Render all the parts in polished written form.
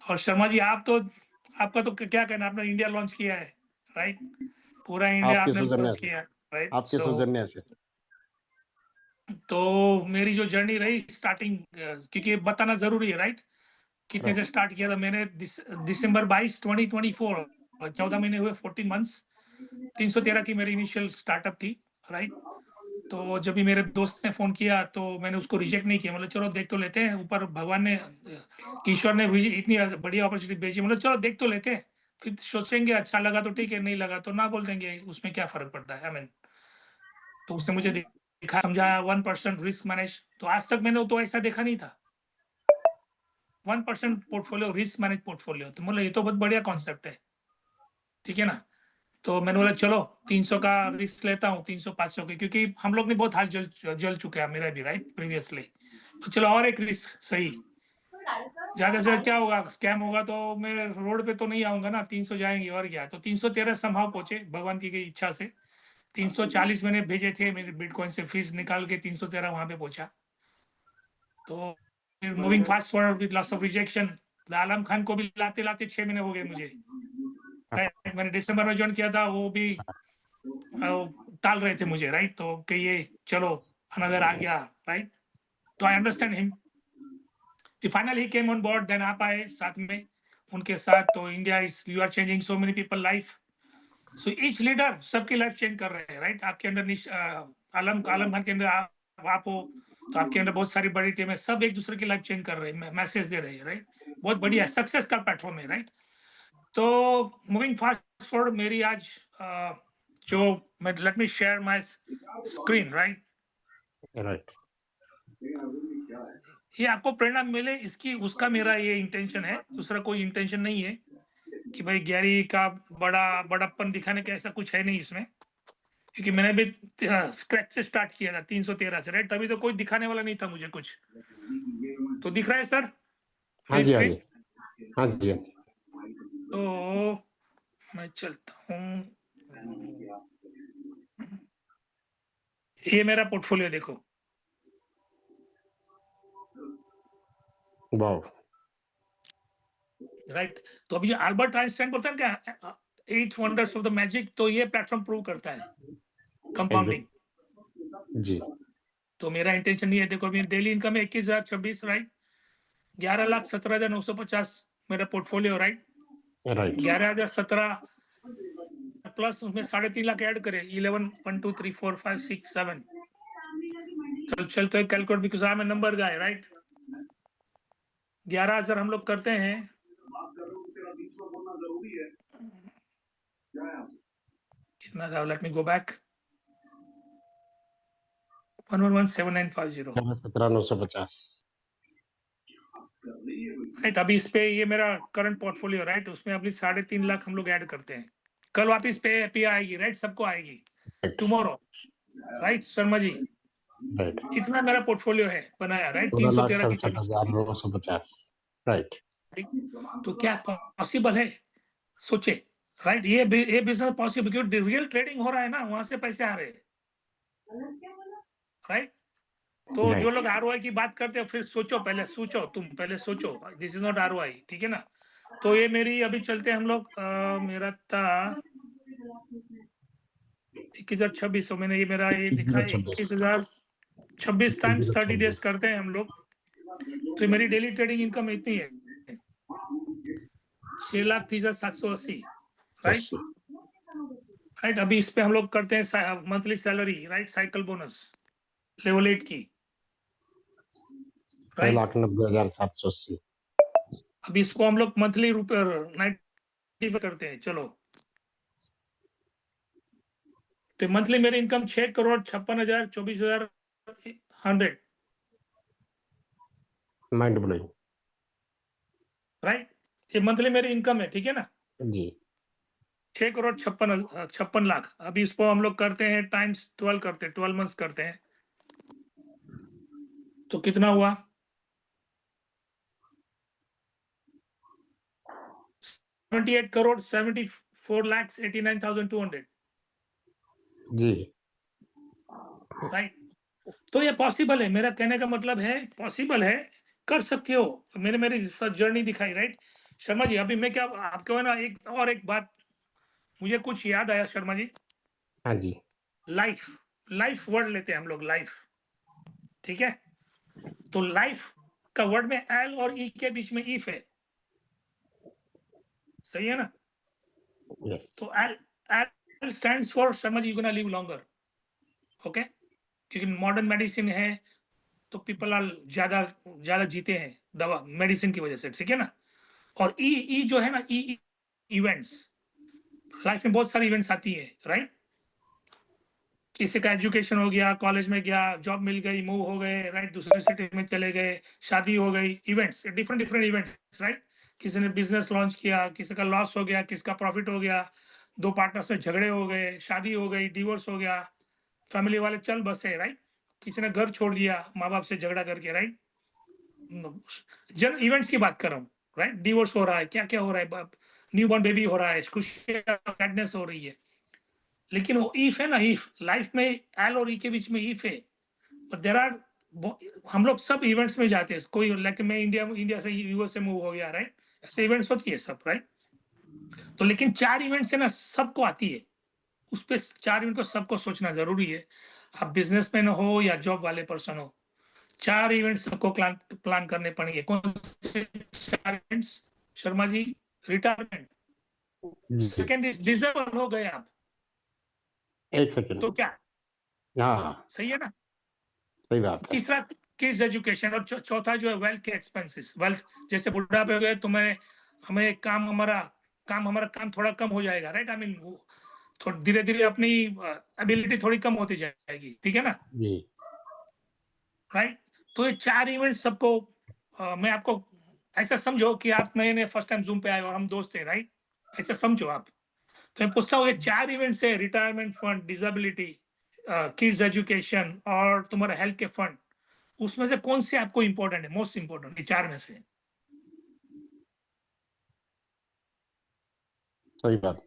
और शर्मा जी आप तो, आपका तो क्या कहना, आपने इंडिया लॉन्च किया है, राइट? पूरा इंडिया आपके आपने सौजन्य लॉन्च से, किया है, राइट? आपके सौजन्य से। तो मेरी जो जर्नी रही स्टार्टिंग, क्योंकि बताना ज़रूरी है, राइट? कितने से राइट। स्टार्ट किया था मैंने, दिसंबर 22 2024, 14 महीने हुए, 14 मंथ्स। 313 की मेरी इनिशियल स्टार्टअप थी, राइट? तो जब भी मेरे दोस्त ने फ़ोन किया तो मैंने उसको रिजेक्ट नहीं किया, मतलब चलो देख तो लेते हैं, ऊपर भगवान ने, ईश्वर ने भेजी इतनी बढ़िया अपॉर्च्युनिटी भेजी, मतलब चलो देख तो लेते हैं, फिर सोचेंगे अच्छा लगा तो ठीक है, नहीं लगा तो ना बोल देंगे, उसमें क्या फ़र्क पड़ता है, आई मीन। तो उसने मुझे दिखा समझाया 1% रिस्क मैनेज, तो आज तक मैंने तो ऐसा देखा नहीं था। 1% पोर्टफोलियो, रिस्क मैनेज पोर्टफोलियो, तो मतलब ये तो बहुत बढ़िया कॉन्सेप्ट है, ठीक है ना? तो मैंने बोला चलो 300 का रिस्क लेता हूँ, 300-500 के, क्योंकि हम लोग ने बहुत हाल जल जल चुके हैं, मेरा भी, राइट, प्रीवियसली। तो चलो और एक रिस्क सही, ज़्यादा से क्या होगा, स्कैम होगा तो मैं रोड पे तो नहीं आऊँगा ना, 300 जाएँगे और क्या। तो 313 समहाउ पहुँचे भगवान की गई इच्छा से। 340 मैंने भेजे थे मेरे बिटकॉइन से फीस निकाल के, 313 वहाँ पे पहुँचा। तो फिर moving fast forward with lots of rejection, Alam Khan को भी लाते-लाते 6 महीने हो गए मुझे। राइट, मैंने दिसंबर में जॉइन किया था, वो भी टाल रहे थे मुझे, राइट? तो कहिए चलो अनदर आ गया, राइट? तो I understand him. Finally he came on board, then आप आए साथ में उनके साथ। तो India is, you are changing so many people life. So each leader सबकी लाइफ चेंज कर रहे हैं, राइट? आपके अंदर आलम आलम खान के अंदर आप हो, तो आपके अंदर बहुत सारी बड़ी टीम है, सब एक दूसरे की लाइफ चेंज कर रहे हैं, मैसेज दे रहे हैं, राइट? बहुत बढ़िया सक्सेस का प्लेटफॉर्म है, राइट? तो मूविंग फास्ट फॉरवर्ड, मेरी आज जो मैं, let me share my screen, right? Right. ये आपको प्रेरणा मिले इसकी, उसका मेरा ये इंटेंशन है, दूसरा कोई इंटेंशन नहीं है कि भाई गैरी का बड़प्पन दिखाने का, ऐसा कुछ है नहीं इसमें। क्योंकि मैंने भी स्क्रैच से स्टार्ट किया था 313 से, राइट? तभी तो कोई दिखाने वाला नहीं था मुझे कुछ। तो दिख रहा है सर हाँ मेरी जी, हाँ जी। स्क्रीन? हाँ जी, हाँ जी। तो मैं चलता हूँ, ये मेरा पोर्टफोलियो देखो, वाओ! राइट? तो अभी जो अल्बर्ट आइंस्टाइन बोलते हैं ना क्या, 8 वंडर्स ऑफ द मैजिक, तो ये प्लेटफॉर्म प्रूव करता है कंपाउंडिंग। एग्ज़ैक्ट। जी। तो मेरा इंटेंशन नहीं है, देखो अभी डेली इनकम है 21,026, राइट? 11,17,950 मेरा पोर्टफोलियो, राइट? राइट। 11,017 प्लस उसमें 3.5 लाख ऐड करें, 11 1 2 3 4 5 6 7, चलते हैं calculate, because I am a number guy, right? 11,000 हम लोग करते हैं, कितना था, let me go back, 1117950, 17,950। Right? अभी इस पे ये मेरा करंट पोर्टफोलियो, राइट? उसमें अभी 3.5 लाख हम लोग ऐड करते हैं, कल वापिस पे आएगी, राइट? सबको आएगी right. Tomorrow, right Sharma ji? Right. इतना मेरा पोर्टफोलियो है बनाया, राइट? 313 की जर्नी, 16,67,950। राइट। राइट? तो क्या पॉसिबल है, सोचे, राइट? ये बिजनेस पॉसिबल, क्योंकि रियल ट्रेडिंग हो रहा है ना, वहां से पैसे आ रहे हैं, राइट? तो जो राइट। लोग आरओआई की बात करते हैं, फिर सोचो, पहले सोचो, तुम पहले सोचो, दिस इज नॉट आरओआई, ठीक है ना? तो ये मेरी, अभी चलते हैं हम लोग, मेरा था 21,026, मैंने ये मेरा ये दिखा है 21,026। 21,026 टाइम्स 30 डेज 21,026। करते हैं हम लोग। तो ये मेरी डेली ट्रेडिंग इनकम इतनी है, 6,30,780, राइट? 80। राइट, अभी इस पे हम लोग करते हैं monthly salary, right? Cycle bonus level 8 की, राइट? 6,90,780। अभी इसको हम लोग मंथली रुपये 90 करते हैं, चलो। तो मंथली मेरी इनकम 6,56,000 24,000 100, माइंड ब्लोइंग। राइट? ये मंथली मेरी इनकम है, ठीक है ना? जी। 6,56,56,00,000। अभी इसको हम लोग करते हैं टाइम्स 12 करते हैं, 12 मंथ्स करते हैं, तो कितना हुआ? 78,74,89,200, जी। राइट? तो ये पॉसिबल है, मेरा कहने का मतलब है पॉसिबल है, कर सकते हो। मेरी जर्नी दिखाई, राइट? शर्मा जी, अभी मैं क्या आपको है ना एक बात मुझे कुछ याद आया शर्मा जी। हाँ जी, लाइफ लाइफ वर्ड लेते हैं हम लोग, लाइफ, ठीक है? तो लाइफ का वर्ड में एल और ई के बीच में इफ है, सही है ना? यस, तो L L stands for Sharma ji, you gonna live longer, okay? क्योंकि मॉडर्न मेडिसिन है, तो पीपल आर ज्यादा ज्यादा जीते हैं दवा मेडिसिन की वजह से, ठीक है ना? और ई ई जो है ना, ई इवेंट्स, लाइफ में बहुत सारी इवेंट्स आती है, राइट? किसी का एजुकेशन हो गया, कॉलेज में गया, जॉब मिल गई, मूव हो गए, राइट? दूसरे सिटी में चले गए, शादी हो गई, events, different different events, right? किसी ने बिजनेस लॉन्च किया, किसी का लॉस हो गया, किसका प्रॉफिट हो गया, दो पार्टनर्स में झगड़े हो गए, शादी हो गई, डिवोर्स हो गया, फैमिली वाले चल बसे, राइट? किसी ने घर छोड़ दिया माँ बाप से झगड़ा करके, राइट? जन इवेंट्स की बात कर रहा हूँ, राइट? डिवोर्स हो रहा है, क्या क्या हो रहा है, न्यू बॉर्न बेबी हो रहा है, खुशी सैडनेस हो रही है। लेकिन वो इफ है ना, इफ लाइफ में एल और ई के बीच में इफ है, बट देर आर, हम लोग सब इवेंट्स में जाते हैं, कोई लाइक मैं इंडिया इंडिया से यूएस से मूव हो गया, राइट? ऐसे इवेंट्स होती है सब, राइट? तो लेकिन 4 इवेंट्स है ना, सबको आती है, उस पे 4 इवेंट को सबको सोचना जरूरी है। आप बिजनेसमैन हो या जॉब वाले पर्सन हो, 4 इवेंट सबको प्लान प्लान करने पड़ेंगे। कौन से 4 इवेंट्स शर्मा जी? रिटायरमेंट, जी। सेकंड इज डिसेबल हो गए आप, 1 सेकंड। तो क्या, हाँ, सही है ना? सही बात है। तीसरा किड्स एजुकेशन, और चौथा जो है वेल्थ के एक्सपेंसेस, वेल्थ, जैसे बुढ़ापे हो गए तो मैं हमें काम थोड़ा कम हो जाएगा, राइट? आई मीन थोड़ा धीरे धीरे अपनी एबिलिटी थोड़ी कम होती जाएगी, ठीक है ना, जी, राइट? तो ये 4 इवेंट सबको मैं आपको ऐसा समझो कि आप नए नए फर्स्ट टाइम जूम पे आए और हम दोस्त हैं, राइट? ऐसा समझो आप। तो मैं पूछता हूँ, ये 4 इवेंट है, retirement fund, disability, kids education और तुम्हारा हेल्थ के फंड, उसमें से कौन से आपको इंपॉर्टेंट है, मोस्ट इंपॉर्टेंट, ये 4 में से? सही बात।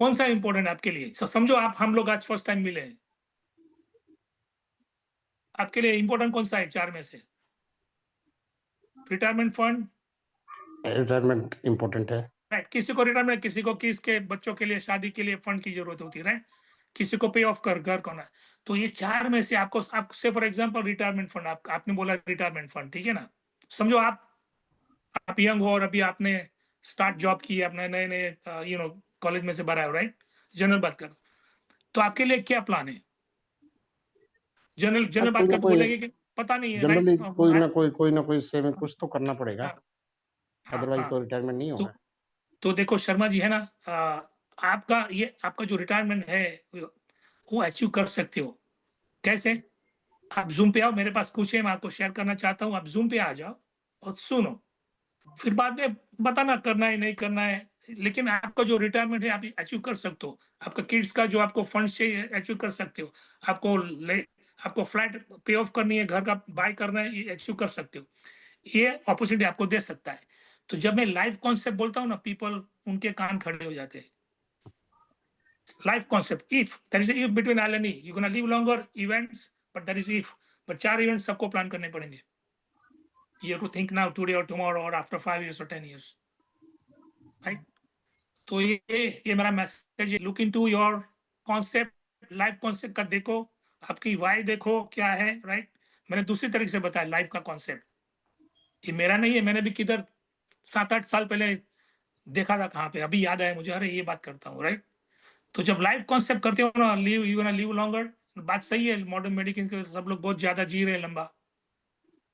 कौन सा इंपॉर्टेंट है आपके लिए? समझो आप, हम लोग आज फर्स्ट टाइम मिले हैं, आपके लिए इंपॉर्टेंट कौन सा है 4 में से? रिटायरमेंट फंड, रिटायरमेंट इम्पोर्टेंट है। राइट? किसी को रिटायरमेंट, किसी को किसके बच्चों के लिए, शादी के लिए फंड की जरूरत होती है, राइट? किसी को पे ऑफ कर घर करना है। तो ये 4 में से आपको, आप से फॉर एग्जांपल रिटायरमेंट फंड, आपने बोला रिटायरमेंट फंड, ठीक है ना? समझो आप यंग हो और अभी आपने स्टार्ट जॉब की है, अपने नए नए कॉलेज में से बाहर आए हो, राइट? जनरल बात कर, तो आपके लिए क्या प्लान है? जनरल हाँ, जनरल कोई बात ना कर तो कोई बोलेंगे कि पता नहीं है, राइट? जनरली कोई ना कोई सेविंग कुछ तो करना पड़ेगा, हाँ हाँ अदरवाइज़ हाँ। तो रिटायरमेंट नहीं तो होगा। तो देखो शर्मा जी, है ना, आपका जो रिटायरमेंट है वो अचीव कर सकते हो। कैसे? आप ज़ूम पे आओ, मेरे पास कुछ है, मैं आपको शेयर करना चाहता हूँ, आप ज़ूम पे आ जाओ और सुनो। फिर बाद में बताना करना है, नहीं करना है, लेकिन आपका जो रिटायरमेंट है आप अचीव कर सकते हो। आपका किड्स का जो आपको फंड्स चाहिए अचीव कर सकते हो। आपको ले आपको फ्लैट पे ऑफ करनी है, घर का बाय करना है, ये अचीव कर सकते हो। ये अपॉर्चुनिटी आपको दे सकता है। तो जब मैं लाइफ कॉन्सेप्ट बोलता हूँ ना, पीपल उनके कान खड़े हो जाते हैं। Life concept, if there is if between L and E, you gonna live longer, events, but there is if, but 4 events सबको प्लान करने पड़ेंगे। You have to think now, today और टुमारो और आफ्टर 5 इयर्स और 10 years, right? तो ये मेरा message है, look into your concept, life concept का देखो, आपकी वाई देखो क्या है, राइट? मैंने दूसरी तरीके से बताया लाइफ का कॉन्सेप्ट, ये मेरा नहीं है, मैंने भी किधर 7-8 साल पहले देखा था कहाँ पे, अभी याद आया मुझे, अरे ये बात करता हूँ, राइट? तो जब लाइफ कॉन्सेप्ट करते हो ना, live you gonna live longer, बात सही है, मॉडर्न मेडिसिन के सब लोग बहुत ज्यादा जी रहे हैं लंबा,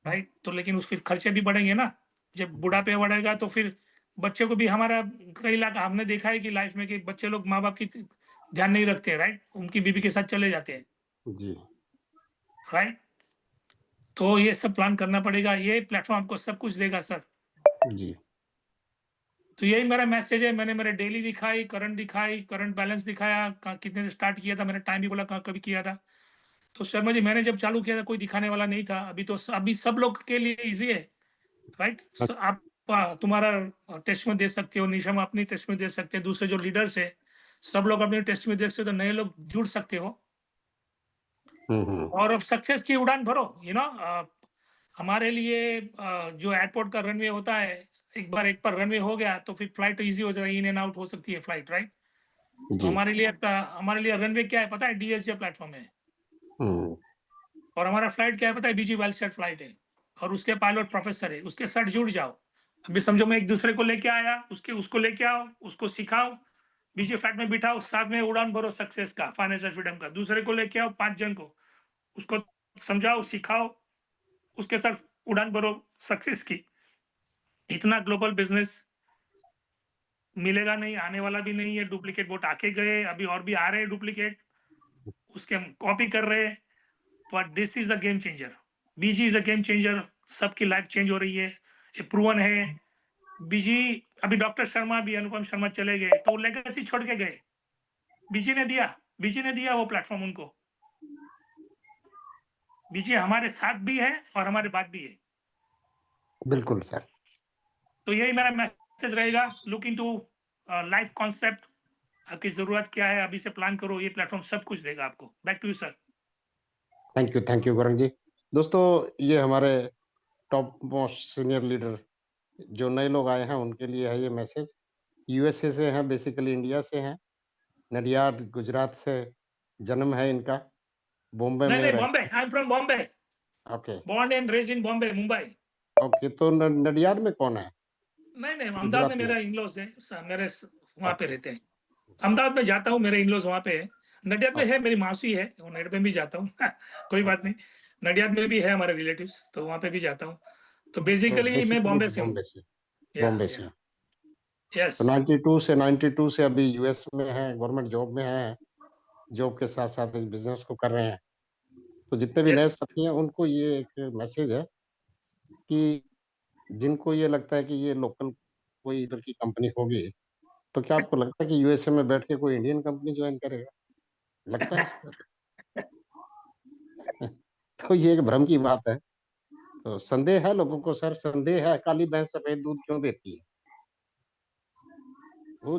राइट? तो लेकिन उस फिर खर्चे भी बढ़ेंगे ना, जब बुढ़ापे बढ़ेगा तो फिर बच्चे को भी हमारा, कई इलाका हमने देखा है कि लाइफ में कि बच्चे लोग माँ बाप की ध्यान नहीं रखते, राइट? उनकी बीवी के साथ चले जाते हैं, जी, राइट? तो ये सब प्लान करना पड़ेगा, ये प्लेटफॉर्म आपको सब कुछ देगा सर। जी, तो यही मेरा मैसेज है, मैंने मेरे डेली दिखाई, करंट बैलेंस दिखाया, कितने से स्टार्ट किया था, मैंने टाइम भी बोला कभी किया था। तो शर्मा जी, मैंने जब चालू किया था कोई दिखाने वाला नहीं था, अभी तो अभी सब लोग के लिए इजी है, राइट? हाँ, आप तुम्हारा टेस्ट में दे सकते हो, निशा में अपनी टेस्ट में दे सकते हैं, दूसरे जो लीडर्स है सब लोग अपने टेस्ट में देख सकते हो, तो नए लोग जुड़ सकते हो हुँ। और अब सक्सेस की उड़ान भरो, हमारे लिए जो एयरपोर्ट का रनवे होता है, एक बार रनवे हो गया तो फिर फ्लाइट ईज़ी हो जाएगा, इन एंड आउट हो सकती है फ्लाइट, राइट? तो जी। हमारे लिए रनवे क्या है पता है? डीएसजे प्लेटफ़ॉर्म है। हुँ, और हमारा फ्लाइट क्या है पता है? बीजी वेलसेट फ्लाइट है और उसके पायलट प्रोफेसर है, उसके साथ जुड़ जाओ। अभी समझो मैं एक दूसरे को लेके आया, उसको लेके आओ, उसको सिखाओ, बीजी फ्लाइट में बिठाओ, साथ में उड़ान भरो सक्सेस का, फाइनेंशियल फ्रीडम का। दूसरे को लेके आओ 5 जन को, उसको समझाओ, सिखाओ, उसके साथ उड़ान भरो सक्सेस की। इतना ग्लोबल बिज़नेस मिलेगा नहीं, आने वाला भी नहीं है। डुप्लीकेट बोट आके गए, अभी और भी आ रहे हैं डुप्लीकेट, उसके हम कॉपी कर रहे हैं। But this is a game changer. BG is a game changer. सबकी लाइफ चेंज हो रही है, ये प्रूवन है। बीजी, अभी डॉक्टर शर्मा भी, अनुपम शर्मा चले गए तो वो लेगेसी छोड़ के गए। बीजी ने दिया, बीजी ने दिया वो प्लेटफॉर्म उनको। बीजी हमारे साथ भी है और हमारे बाद भी है। बिल्कुल सर। तो यही मेरा मैसेज रहेगा, लुक इनटू लाइफ कॉन्सेप्ट। आपकी जरूरत क्या है, अभी से प्लान करो, ये प्लेटफॉर्म सब कुछ देगा आपको। Back to you sir. Thank you Gaurav ji. दोस्तों, ये हमारे टॉप मोस्ट सीनियर लीडर जो नए लोग आए हैं उनके लिए है ये मैसेज। यूएसए से हैं, बेसिकली इंडिया से हैं। नडियाद, गुजरात से जन्म है इनका। बॉम्बे नहीं में नहीं, रह Bombay, I am from Bombay, okay, born and raise in Bombay, Mumbai. Okay. तो न नडियाद में कौन है? नहीं नहीं, अहमदाबाद में गुजरात में? मेरा इन-लॉज़ है, मेरे वहाँ पे ओके, रहते हैं। अहमदाबाद में जाता हूँ, मेरे इन-लॉज़ वहाँ पे है। नडियाद में है, ओके, मेरी मौसी है, वो नडियाद में भी जाता हूँ। कोई बात ओके। नहीं। नडियाद में भी है हमारे रिलेटिव्स, तो वहाँ पे भी जाता हूँ। तो तो बेसिकली मैं बेसिकली बॉम्बे से हूँ। बॉम्बे से। या बॉम्बे या से। यस तो 92 से अभी यूएस में हैं, गवर्नमेंट जॉब में हैं। जॉब के साथ-साथ इस बिज़नेस को कर रहे हैं। तो जितने भी यस। नए साथी हैं उनको ये एक मैसेज है कि जिनको ये लगता है कि ये लोकल कोई इधर की कंपनी होगी, तो क्या आपको लगता है कि यूएसए में बैठ के कोई इंडियन कंपनी जॉइन करेगा? लगता है ऐसा? तो ये एक भ्रम की बात है। तो संदेह है लोगों को सर, संदेह है, काली भैंस सफेद दूध क्यों देती है? वो